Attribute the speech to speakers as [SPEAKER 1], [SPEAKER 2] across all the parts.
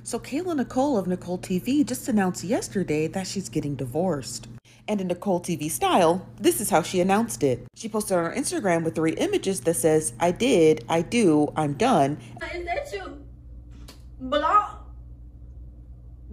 [SPEAKER 1] So Kayla Nicole of Nicole TV just announced yesterday that she's getting divorced. And in Nicole TV style, this is how she announced it. She posted on her Instagram with 3 images that says, I did, I do, I'm done.
[SPEAKER 2] Is that you? Block.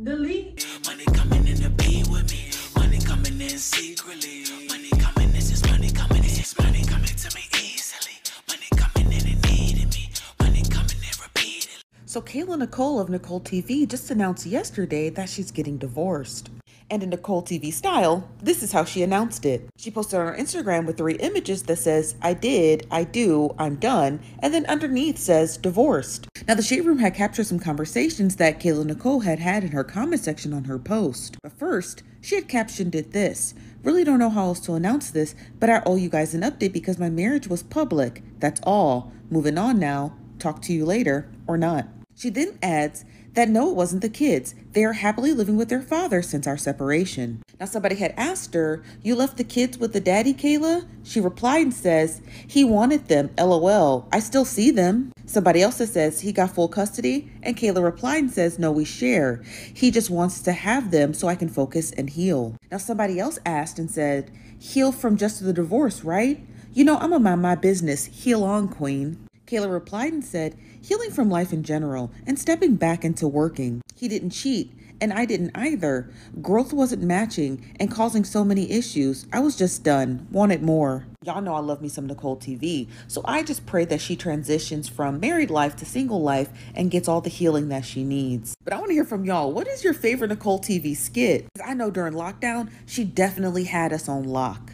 [SPEAKER 2] Delete.
[SPEAKER 3] Money coming in to be with me. Money coming in secretly. Money coming, this is money coming. This is money coming to me easily. Money coming in and needing me. Money coming in repeatedly.
[SPEAKER 1] So Kayla Nicole of Nicole TV just announced yesterday that she's getting divorced. And in Nicole TV style, this is how she announced it. She posted on her Instagram with 3 images that says, I did, I do, I'm done, and then underneath says divorced. Now the Shade Room had captured some conversations that Kayla Nicole had in her comment section on her post. But first, she had captioned it this: really don't know how else to announce this, but I owe you guys an update because my marriage was public. That's all. Moving on now. Talk to you later, or not. She then adds that no, it wasn't the kids. They are happily living with their father since our separation. Now somebody had asked her, you left the kids with the daddy, Kayla? She replied and says, he wanted them, LOL. I still see them. Somebody else says he got full custody, and Kayla replied and says, no, we share. He just wants to have them so I can focus and heal. Now somebody else asked and said, heal from just the divorce, right? You know, I'm gonna mind my business. Heal on, queen. Kayla replied and said, healing from life in general and stepping back into working. He didn't cheat, and I didn't either. Growth wasn't matching and causing so many issues. I was just done. Wanted more. Y'all know I love me some Nicole TV, so I just pray that she transitions from married life to single life and gets all the healing that she needs. But I want to hear from y'all. What is your favorite Nicole TV skit? I know during lockdown, she definitely had us on lock.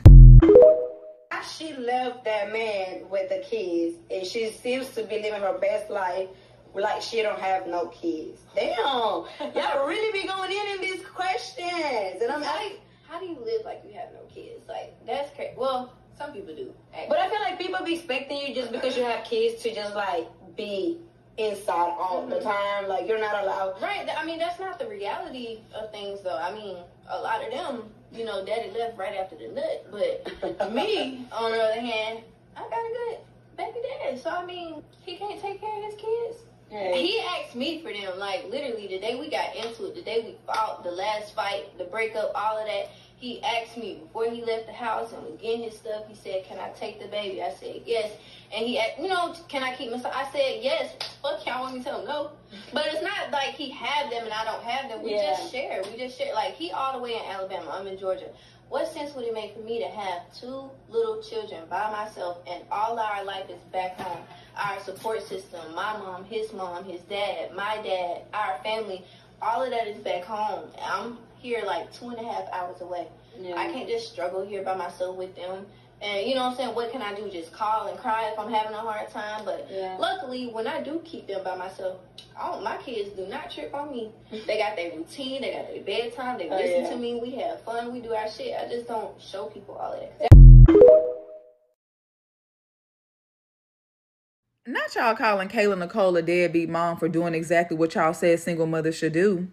[SPEAKER 4] She left that man with the kids, and she seems to be living her best life like she don't have no kids. Damn, y'all really be going in these questions, and I'm like,
[SPEAKER 2] How do you live like you have no kids? Like, that's crazy. Well, some people do. Actually.
[SPEAKER 4] But I feel like people be expecting you just because you have kids to just like be inside all the time. Like, you're not allowed.
[SPEAKER 2] Right. I mean, that's not the reality of things, though. I mean, a lot of them, you know, daddy left right after the nut. But me, on the other hand, I got a good baby dad. So, I mean, he can't take care of his kids.
[SPEAKER 4] Hey.
[SPEAKER 2] He asked me for them, like, literally, the day we got into it, the day we fought, the last fight, the breakup, all of that. He asked me before he left the house and was getting his stuff. He said, can I take the baby? I said, yes. And he asked, you know, can I keep my son? I said, yes. Fuck y'all, want me to tell him no? But it's not like he had them and I don't have them. We just share. We just share. Like, he all the way in Alabama. I'm in Georgia. What sense would it make for me to have 2 little children by myself and all our life is back home? Our support system, my mom, his dad, my dad, our family, all of that is back home. I'm here like 2.5 hours away. Yeah. I can't just struggle here by myself with them. And you know what I'm saying? What can I do? Just call and cry if I'm having a hard time? But luckily, when I do keep them by myself, my kids do not trip on me. They got their routine. They got their bedtime. They listen to me. We have fun. We do our shit. I just don't show people all of that.
[SPEAKER 5] Not y'all calling Kayla Nicole a deadbeat mom for doing exactly what y'all said single mothers should do.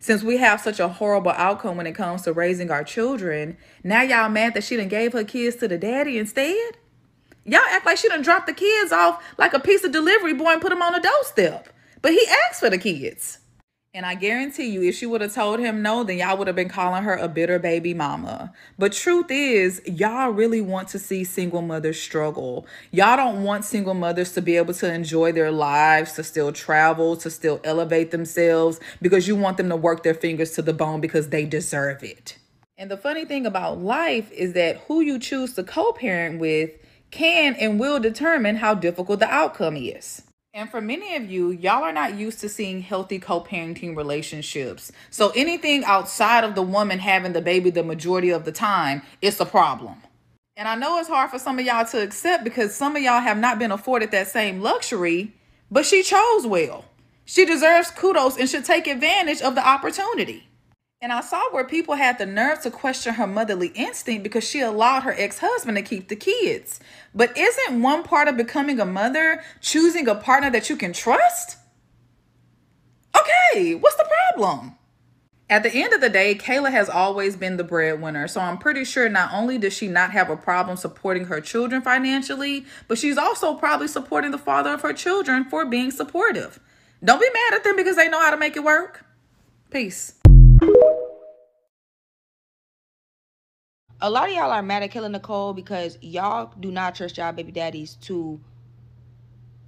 [SPEAKER 5] Since we have such a horrible outcome when it comes to raising our children, now y'all mad that she done gave her kids to the daddy instead? Y'all act like she done dropped the kids off like a piece of delivery boy and put them on the doorstep. But he asked for the kids. And I guarantee you, if she would have told him no, then y'all would have been calling her a bitter baby mama. But truth is, y'all really want to see single mothers struggle. Y'all don't want single mothers to be able to enjoy their lives, to still travel, to still elevate themselves, because you want them to work their fingers to the bone because they deserve it. And the funny thing about life is that who you choose to co-parent with can and will determine how difficult the outcome is. And for many of you, y'all are not used to seeing healthy co-parenting relationships. So anything outside of the woman having the baby the majority of the time, it's a problem. And I know it's hard for some of y'all to accept because some of y'all have not been afforded that same luxury, but she chose well. She deserves kudos and should take advantage of the opportunity. And I saw where people had the nerve to question her motherly instinct because she allowed her ex-husband to keep the kids. But isn't one part of becoming a mother choosing a partner that you can trust? Okay, what's the problem? At the end of the day, Kayla has always been the breadwinner. So I'm pretty sure not only does she not have a problem supporting her children financially, but she's also probably supporting the father of her children for being supportive. Don't be mad at them because they know how to make it work. Peace.
[SPEAKER 6] A lot of y'all are mad at Kayla Nicole because y'all do not trust y'all baby daddies to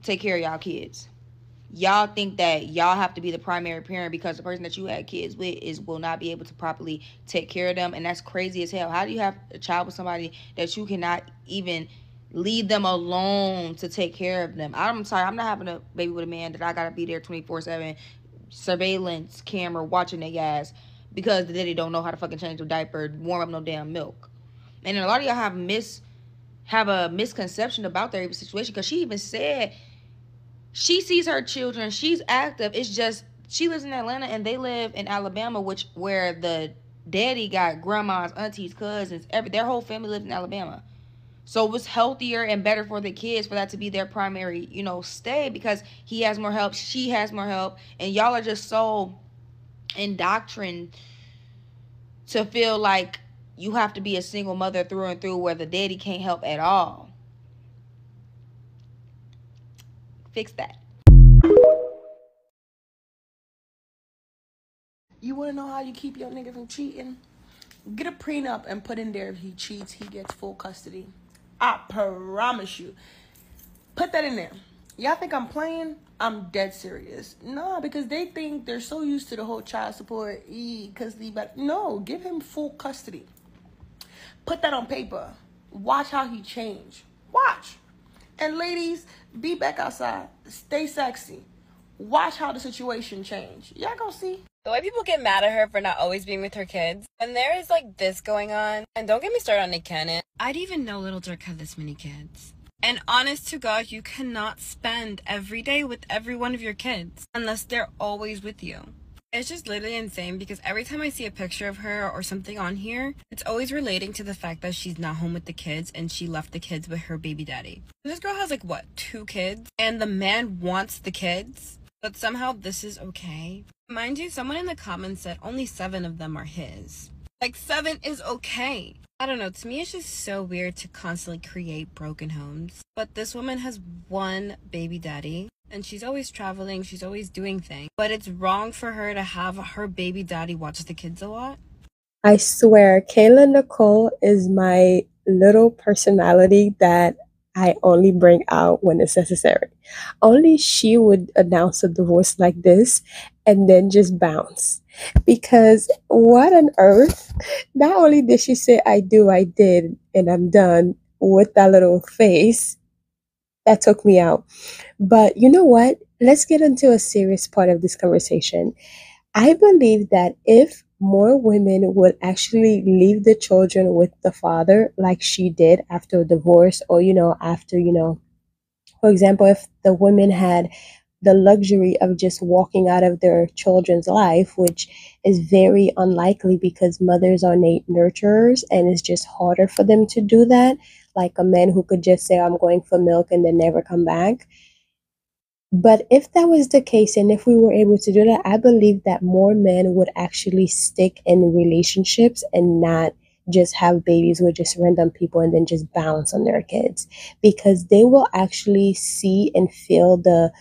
[SPEAKER 6] take care of y'all kids. Y'all think that y'all have to be the primary parent because the person that you had kids with will not be able to properly take care of them, and that's crazy as hell. How do you have a child with somebody that you cannot even leave them alone to take care of them? I'm sorry, I'm not having a baby with a man that I gotta be there 24/7 surveillance camera watching their ass because the daddy don't know how to fucking change a diaper, warm up no damn milk. And then a lot of y'all have a misconception about their situation because she even said she sees her children, she's active. It's just she lives in Atlanta and they live in Alabama, which where the daddy got grandmas, aunties, cousins, their whole family lives in Alabama. So it was healthier and better for the kids for that to be their primary, stay because he has more help, she has more help, and y'all are just so indoctrined to feel like you have to be a single mother through and through where the daddy can't help at all. Fix that.
[SPEAKER 7] You want to know how you keep your nigga from cheating? Get a prenup and put in there if he cheats, he gets full custody. I promise you. Put that in there. Y'all think I'm playing? I'm dead serious. No, because they think they're so used to the whole child support, custody, but no, give him full custody. Put that on paper. Watch how he change. Watch. And ladies, be back outside. Stay sexy. Watch how the situation change. Y'all gonna see.
[SPEAKER 8] The way people get mad at her for not always being with her kids, when there is like this going on, and don't get me started on Nick Cannon, I didn't even know Little Dirk had this many kids. And honest to God, you cannot spend every day with every one of your kids unless they're always with you. It's just literally insane because every time I see a picture of her or something on here, it's always relating to the fact that she's not home with the kids and she left the kids with her baby daddy. This girl has like, what, 2 kids? And the man wants the kids, but somehow this is okay. Mind you, someone in the comments said only 7 of them are his. Like, 7 is okay. I don't know, to me it's just so weird to constantly create broken homes. But this woman has 1 baby daddy, and she's always traveling, she's always doing things. But it's wrong for her to have her baby daddy watch the kids a lot.
[SPEAKER 9] I swear, Kayla Nicole is my little personality that I only bring out when it's necessary. Only she would announce a divorce like this and then just bounce. Because what on earth? Not only did she say, I do, I did, and I'm done with that little face, that took me out. But you know what? Let's get into a serious part of this conversation. I believe that if more women would actually leave the children with the father, like she did after a divorce, or, after, for example, if the women had the luxury of just walking out of their children's life, which is very unlikely because mothers are nurturers and it's just harder for them to do that, like a man who could just say, I'm going for milk and then never come back. But if that was the case, and if we were able to do that, I believe that more men would actually stick in relationships and not just have babies with just random people and then just bounce on their kids, because they will actually see and feel the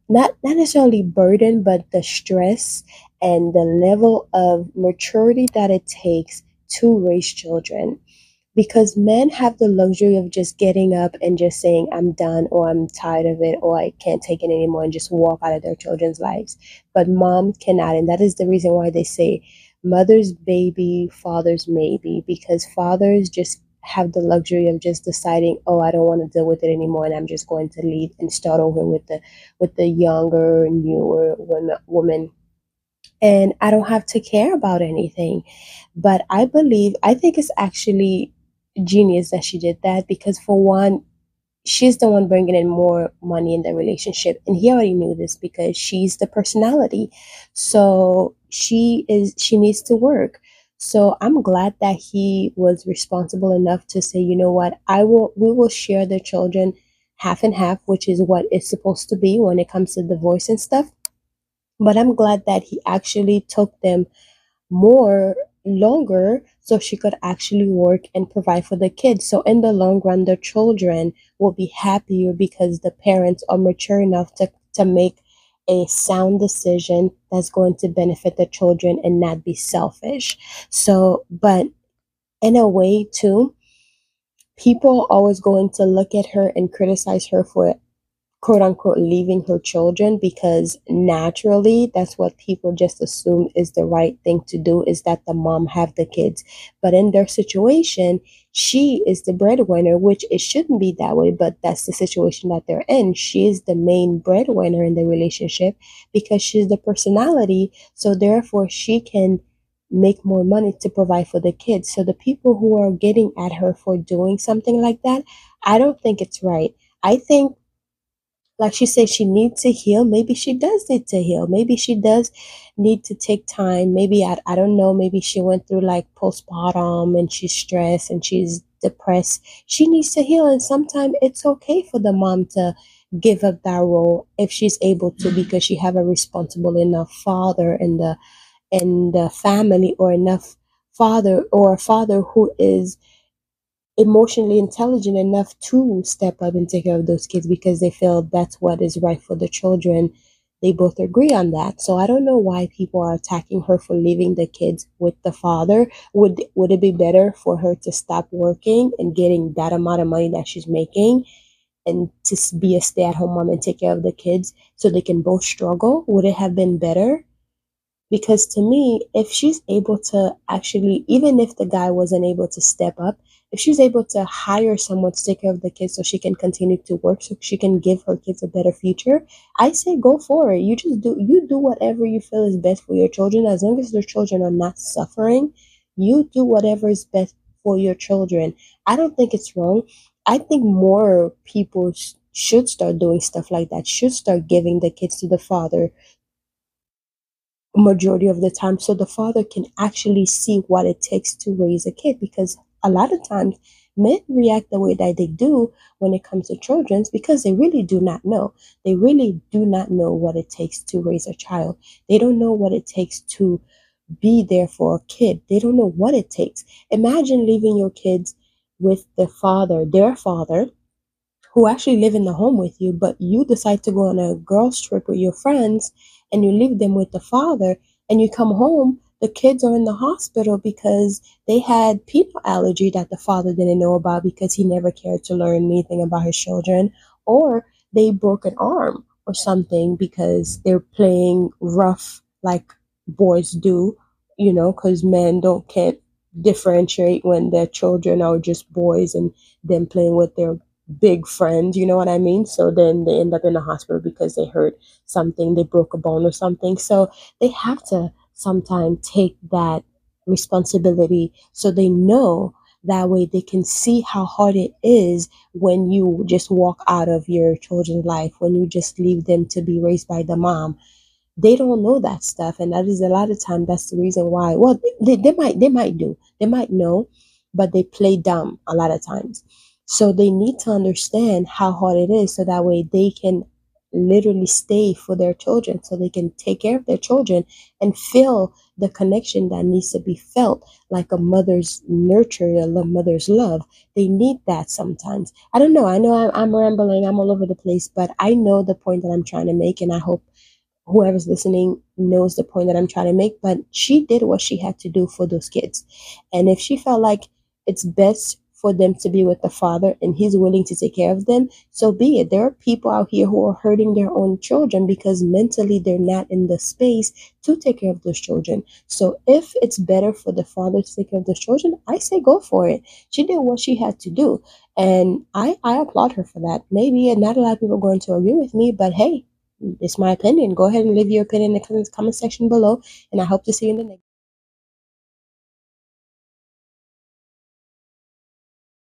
[SPEAKER 9] not necessarily burden, but the stress and the level of maturity that it takes to raise children, because men have the luxury of just getting up and just saying, I'm done, or I'm tired of it, or I can't take it anymore, and just walk out of their children's lives. But mom cannot. And that is the reason why they say mother's baby, father's maybe, because fathers just have the luxury of just deciding, oh, I don't want to deal with it anymore, and I'm just going to leave and start over with the younger, newer woman, and I don't have to care about anything. But I think it's actually genius that she did that, because for one, she's the one bringing in more money in the relationship, and he already knew this because she's the personality. So she needs to work. So I'm glad that he was responsible enough to say, you know what, we will share the children half and half, which is what it's supposed to be when it comes to divorce and stuff. But I'm glad that he actually took them more longer so she could actually work and provide for the kids. So in the long run, the children will be happier because the parents are mature enough to make a sound decision that's going to benefit the children and not be selfish. So, but in a way too, people are always going to look at her and criticize her for quote unquote leaving her children, because naturally that's what people just assume is the right thing to do, is that the mom have the kids. But in their situation, she is the breadwinner, which it shouldn't be that way, but that's the situation that they're in. She is the main breadwinner in the relationship because she's the personality, so therefore she can make more money to provide for the kids. So the people who are getting at her for doing something like that, I don't think it's right. I think, like she said, she needs to heal. Maybe she does need to heal. Maybe she does need to take time. Maybe, I don't know, maybe she went through like postpartum and she's stressed and she's depressed. She needs to heal. And sometimes it's okay for the mom to give up that role if she's able to, because she have a responsible enough father in the family, or enough father, or a father who is emotionally intelligent enough to step up and take care of those kids because they feel that's what is right for the children. They both agree on that. So I don't know why people are attacking her for leaving the kids with the father. Would it be better for her to stop working and getting that amount of money that she's making and to be a stay-at-home mom and take care of the kids so they can both struggle? Would it have been better? Because to me, if she's able to actually, even if the guy wasn't able to step up, if she's able to hire someone to take care of the kids so she can continue to work, so she can give her kids a better future, I say go for it. You do whatever you feel is best for your children. As long as their children are not suffering, you do whatever is best for your children. I don't think it's wrong. I think more people should start doing stuff like that, should start giving the kids to the father majority of the time, so the father can actually see what it takes to raise a kid. Because a lot of times men react the way that they do when it comes to children because they really do not know. They really do not know what it takes to raise a child. They don't know what it takes to be there for a kid. They don't know what it takes. Imagine leaving your kids with their father, who actually live in the home with you, but you decide to go on a girls' trip with your friends and you leave them with the father, and you come home, the kids are in the hospital because they had peanut allergy that the father didn't know about because he never cared to learn anything about his children, or they broke an arm or something because they're playing rough like boys do, because men don't can't differentiate when their children are just boys and them playing with their big friend, you know what I mean? So then they end up in the hospital because they hurt something, they broke a bone or something. So they have to sometimes take that responsibility so they know, that way they can see how hard it is when you just walk out of your children's life, when you just leave them to be raised by the mom. They don't know that stuff, and that is a lot of time that's the reason why. Well, they might know, but they play dumb a lot of times. So they need to understand how hard it is, so that way they can literally stay for their children, so they can take care of their children and feel the connection that needs to be felt, like a mother's nurture, mother's love. They need that sometimes. I don't know, I'm rambling, I'm all over the place, but I know the point that I'm trying to make, and I hope whoever's listening knows the point that I'm trying to make. But she did what she had to do for those kids. And if she felt like it's best for them to be with the father and he's willing to take care of them, so be it. There are people out here who are hurting their own children because mentally they're not in the space to take care of those children. So if it's better for the father to take care of those children, I say go for it. She did what she had to do. And I applaud her for that. Maybe not a lot of people are going to agree with me, but hey, it's my opinion. Go ahead and leave your opinion in the comment section below, and I hope to see you in the next.